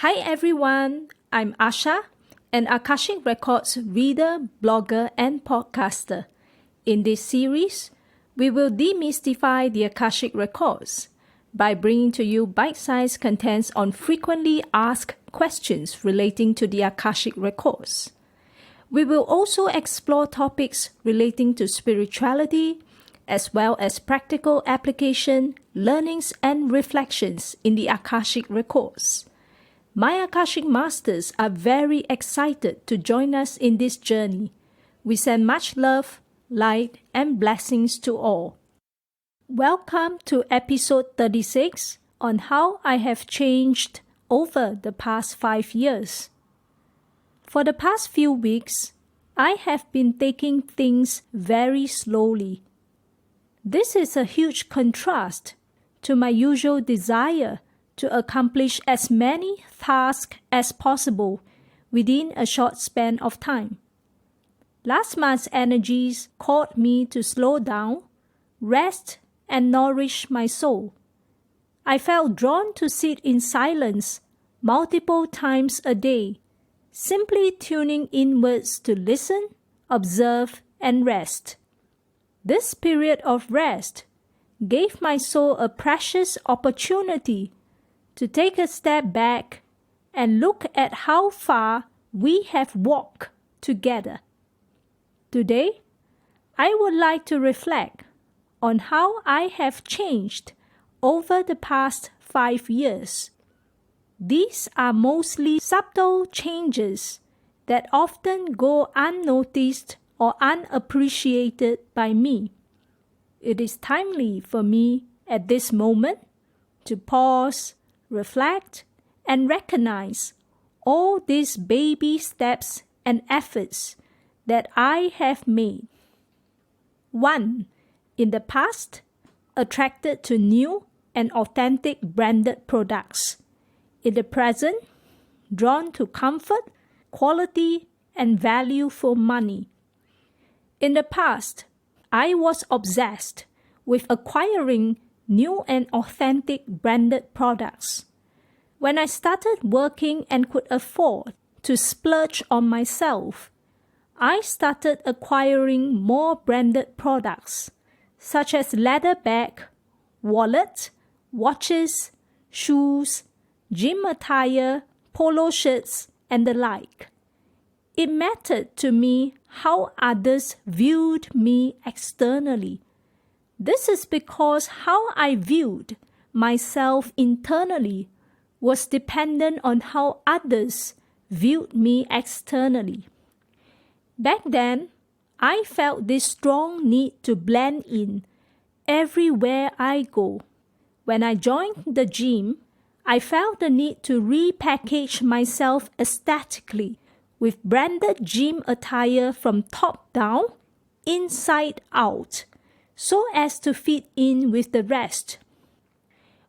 Hi everyone, I'm Asha, an Akashic Records reader, blogger, and podcaster. In this series, we will demystify the Akashic Records by bringing to you bite-sized contents on frequently asked questions relating to the Akashic Records. We will also explore topics relating to spirituality, as well as practical application, learnings, and reflections in the Akashic Records. My Akashic Masters are very excited to join us in this journey. We send much love, light, and blessings to all. Welcome to episode 36 on how I have changed over the past 5 years. For the past few weeks, I have been taking things very slowly. This is a huge contrast to my usual desire to accomplish as many tasks as possible within a short span of time. Last month's energies called me to slow down, rest, and nourish my soul. I felt drawn to sit in silence multiple times a day, simply tuning inwards to listen, observe, and rest. This period of rest gave my soul a precious opportunity to take a step back and look at how far we have walked together. Today, I would like to reflect on how I have changed over the past 5 years. These are mostly subtle changes that often go unnoticed or unappreciated by me. It is timely for me at this moment to pause, reflect, and recognize all these baby steps and efforts that I have made. 1. In the past, attracted to new and authentic branded products. In the present, drawn to comfort, quality, and value for money. In the past, I was obsessed with acquiring new and authentic branded products. When I started working and could afford to splurge on myself, I started acquiring more branded products, such as leather bag, wallet, watches, shoes, gym attire, polo shirts, and the like. It mattered to me how others viewed me externally. This is because how I viewed myself internally was dependent on how others viewed me externally. Back then, I felt this strong need to blend in everywhere I go. When I joined the gym, I felt the need to repackage myself aesthetically with branded gym attire from top down, inside out, so as to fit in with the rest.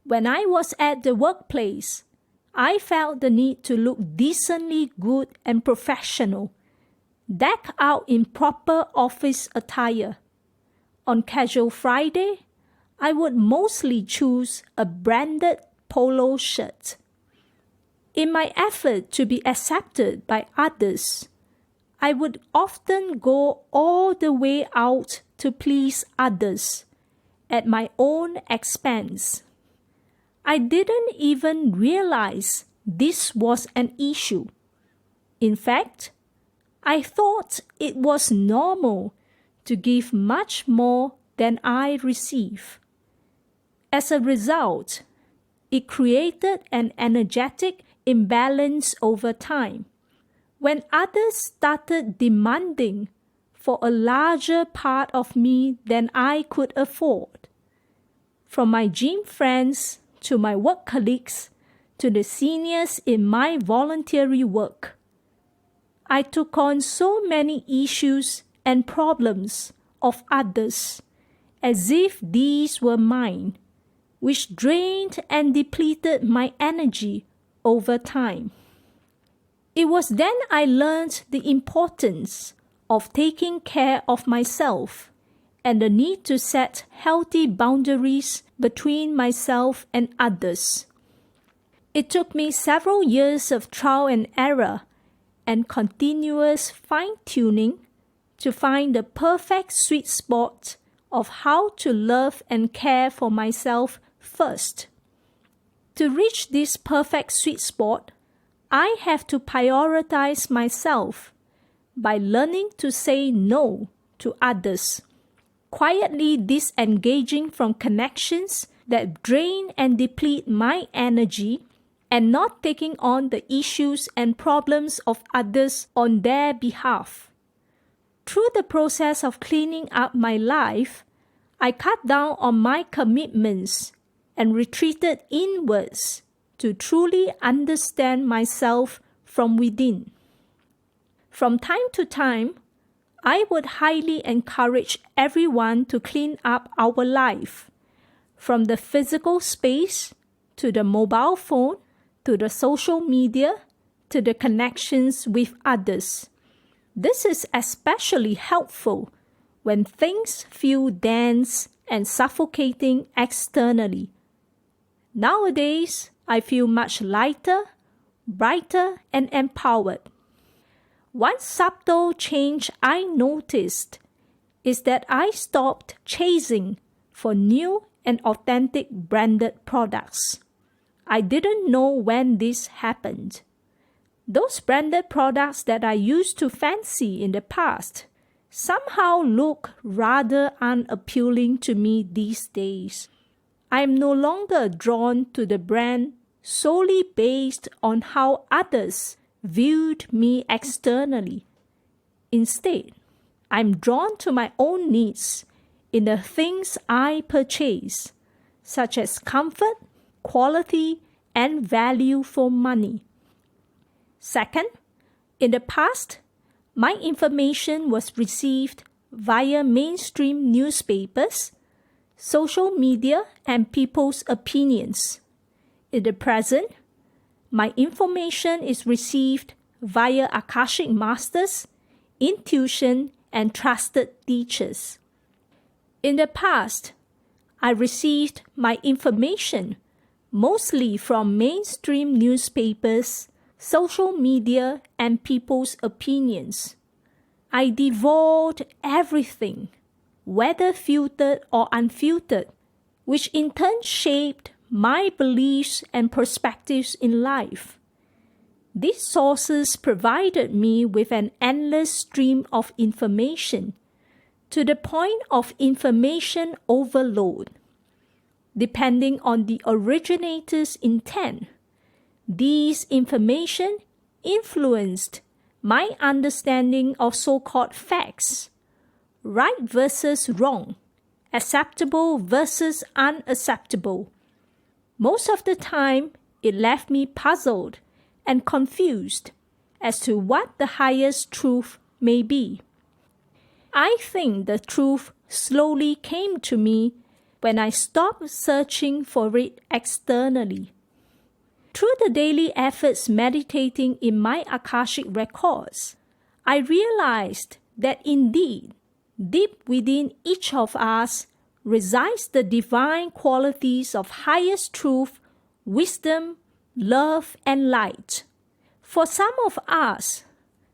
When I was at the workplace, I felt the need to look decently good and professional, deck out in proper office attire. On casual Friday, I would mostly choose a branded polo shirt. In my effort to be accepted by others, I would often go all the way out to please others at my own expense. I didn't even realize this was an issue. In fact, I thought it was normal to give much more than I receive. As a result, it created an energetic imbalance over time. When others started demanding for a larger part of me than I could afford, from my gym friends to my work colleagues to the seniors in my voluntary work, I took on so many issues and problems of others as if these were mine, which drained and depleted my energy over time. It was then I learned the importance of taking care of myself and the need to set healthy boundaries between myself and others. It took me several years of trial and error and continuous fine-tuning to find the perfect sweet spot of how to love and care for myself first. To reach this perfect sweet spot, I have to prioritize myself by learning to say no to others, quietly disengaging from connections that drain and deplete my energy, and not taking on the issues and problems of others on their behalf. Through the process of cleaning up my life, I cut down on my commitments and retreated inwards to truly understand myself from within. From time to time, I would highly encourage everyone to clean up our life, from the physical space to the mobile phone, to the social media, to the connections with others. This is especially helpful when things feel dense and suffocating externally. Nowadays, I feel much lighter, brighter, and empowered. One subtle change I noticed is that I stopped chasing for new and authentic branded products. I didn't know when this happened. Those branded products that I used to fancy in the past somehow look rather unappealing to me these days. I am no longer drawn to the brand solely based on how others viewed me externally. Instead, I'm drawn to my own needs in the things I purchase, such as comfort, quality, and value for money. Second, in the past, my information was received via mainstream newspapers, social media, and people's opinions. In the present, my information is received via Akashic Masters, intuition, and trusted teachers. In the past, I received my information mostly from mainstream newspapers, social media, and people's opinions. I devoured everything, whether filtered or unfiltered, which in turn shaped my beliefs and perspectives in life. These sources provided me with an endless stream of information, to the point of information overload. Depending on the originator's intent, these information influenced my understanding of so-called facts, right versus wrong, acceptable versus unacceptable. Most of the time, it left me puzzled and confused as to what the highest truth may be. I think the truth slowly came to me when I stopped searching for it externally. Through the daily efforts meditating in my Akashic records, I realized that indeed, deep within each of us resides the divine qualities of highest truth, wisdom, love, and light. For some of us,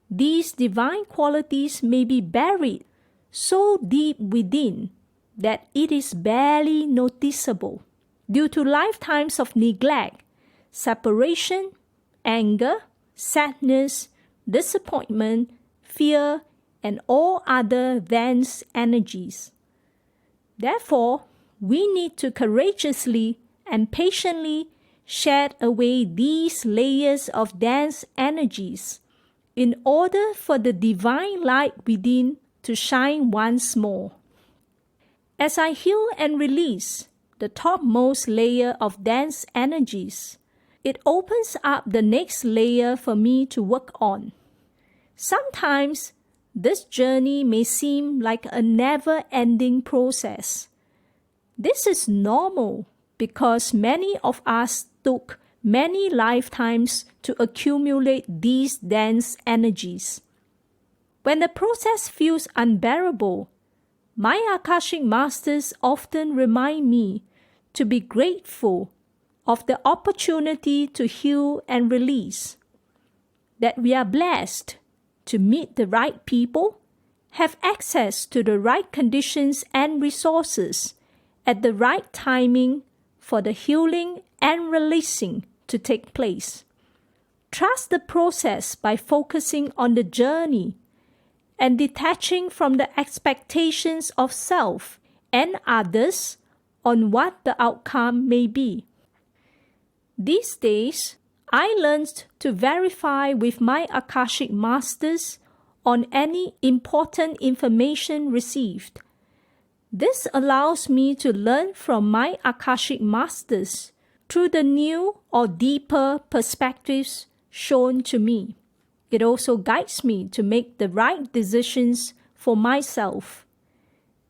these divine qualities may be buried so deep within that it is barely noticeable due to lifetimes of neglect, separation, anger, sadness, disappointment, fear, and all other dense energies. Therefore, we need to courageously and patiently shed away these layers of dense energies in order for the divine light within to shine once more. As I heal and release the topmost layer of dense energies, it opens up the next layer for me to work on. Sometimes, this journey may seem like a never-ending process. This is normal because many of us took many lifetimes to accumulate these dense energies. When the process feels unbearable, my Akashic Masters often remind me to be grateful of the opportunity to heal and release, that we are blessed to meet the right people, have access to the right conditions and resources at the right timing for the healing and releasing to take place. Trust the process by focusing on the journey and detaching from the expectations of self and others on what the outcome may be. These days, I learned to verify with my Akashic Masters on any important information received. This allows me to learn from my Akashic Masters through the new or deeper perspectives shown to me. It also guides me to make the right decisions for myself,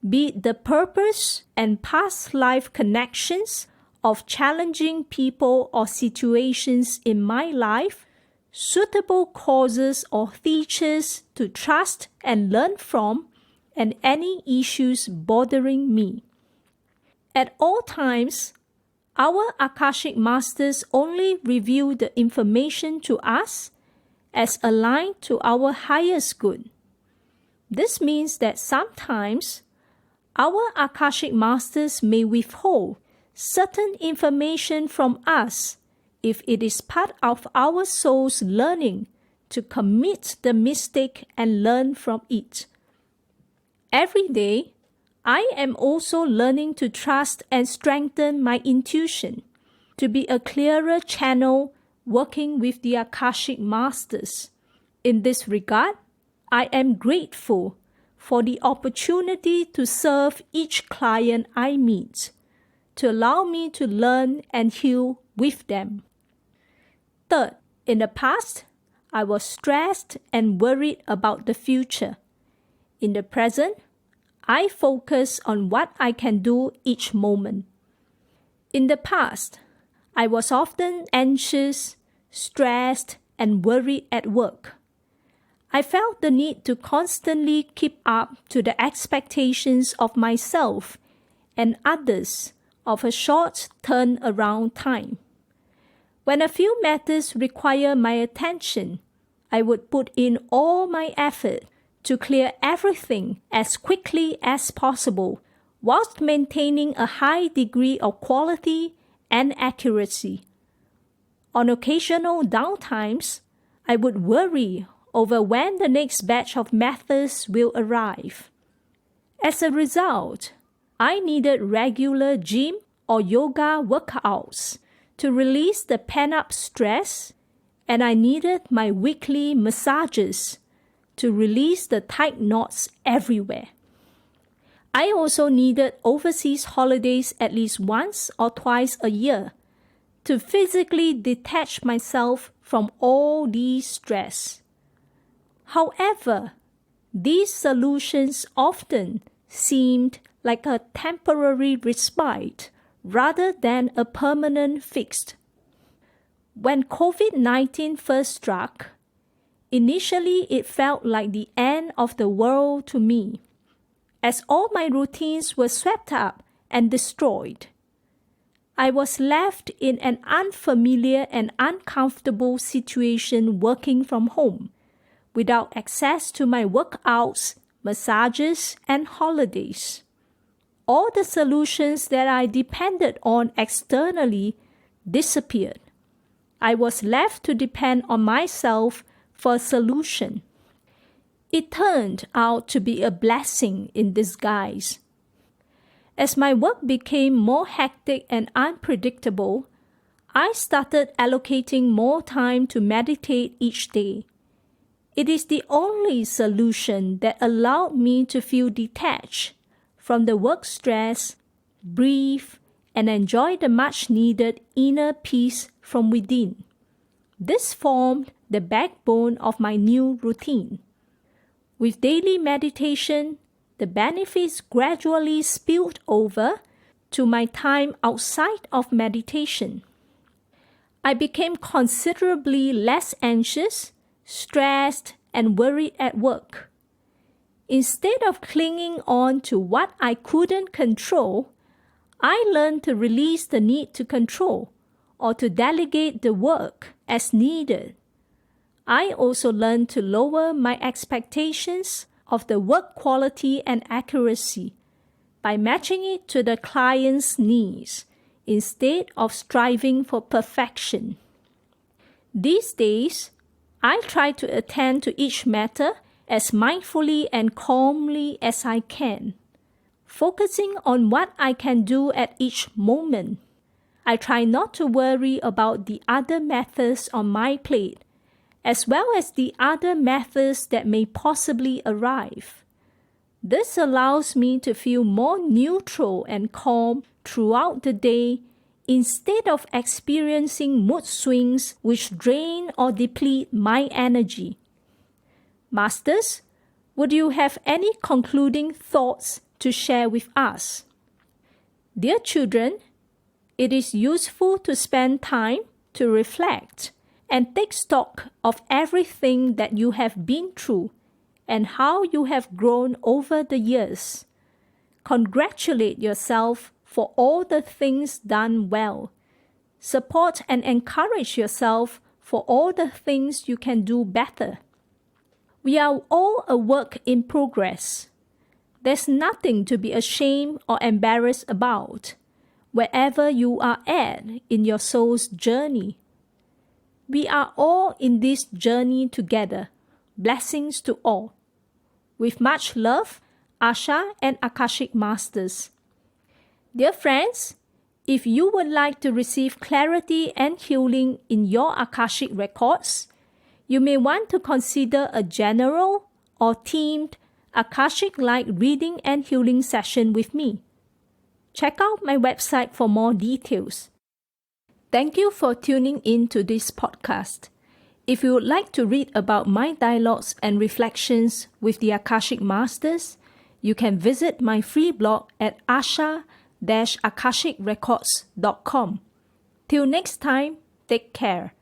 be it the purpose and past life connections of challenging people or situations in my life, suitable causes or teachers to trust and learn from, and any issues bothering me. At all times, our Akashic Masters only reveal the information to us as aligned to our highest good. This means that sometimes our Akashic Masters may withhold certain information from us if it is part of our soul's learning to commit the mistake and learn from it. Every day, I am also learning to trust and strengthen my intuition, to be a clearer channel working with the Akashic Masters. In this regard, I am grateful for the opportunity to serve each client I meet, to allow me to learn and heal with them. Third, in the past, I was stressed and worried about the future. In the present, I focus on what I can do each moment. In the past, I was often anxious, stressed, and worried at work. I felt the need to constantly keep up to the expectations of myself and others of a short turnaround time. When a few matters require my attention, I would put in all my effort to clear everything as quickly as possible, whilst maintaining a high degree of quality and accuracy. On occasional downtimes, I would worry over when the next batch of matters will arrive. As a result, I needed regular gym or yoga workouts to release the pent-up stress, and I needed my weekly massages to release the tight knots everywhere. I also needed overseas holidays at least once or twice a year to physically detach myself from all these stress. However, these solutions often seemed like a temporary respite rather than a permanent fix. When COVID-19 first struck, initially it felt like the end of the world to me, as all my routines were swept up and destroyed. I was left in an unfamiliar and uncomfortable situation working from home, without access to my workouts, massages, and holidays. All the solutions that I depended on externally disappeared. I was left to depend on myself for a solution. It turned out to be a blessing in disguise. As my work became more hectic and unpredictable, I started allocating more time to meditate each day. It is the only solution that allowed me to feel detached from the work stress, breathe, and enjoy the much-needed inner peace from within. This formed the backbone of my new routine. With daily meditation, the benefits gradually spilled over to my time outside of meditation. I became considerably less anxious, stressed, and worried at work. Instead of clinging on to what I couldn't control, I learned to release the need to control or to delegate the work as needed. I also learned to lower my expectations of the work quality and accuracy by matching it to the client's needs instead of striving for perfection. These days, I try to attend to each matter as mindfully and calmly as I can, focusing on what I can do at each moment. I try not to worry about the other matters on my plate, as well as the other matters that may possibly arrive. This allows me to feel more neutral and calm throughout the day instead of experiencing mood swings which drain or deplete my energy. Masters, would you have any concluding thoughts to share with us? Dear children, it is useful to spend time to reflect and take stock of everything that you have been through and how you have grown over the years. Congratulate yourself for all the things done well. Support and encourage yourself for all the things you can do better. We are all a work in progress. There's nothing to be ashamed or embarrassed about, wherever you are at in your soul's journey. We are all in this journey together. Blessings to all. With much love, Asha and Akashic Masters. Dear friends, if you would like to receive clarity and healing in your Akashic records, you may want to consider a general or themed Akashic-like reading and healing session with me. Check out my website for more details. Thank you for tuning in to this podcast. If you would like to read about my dialogues and reflections with the Akashic Masters, you can visit my free blog at asha-akashicrecords.com. Till next time, take care.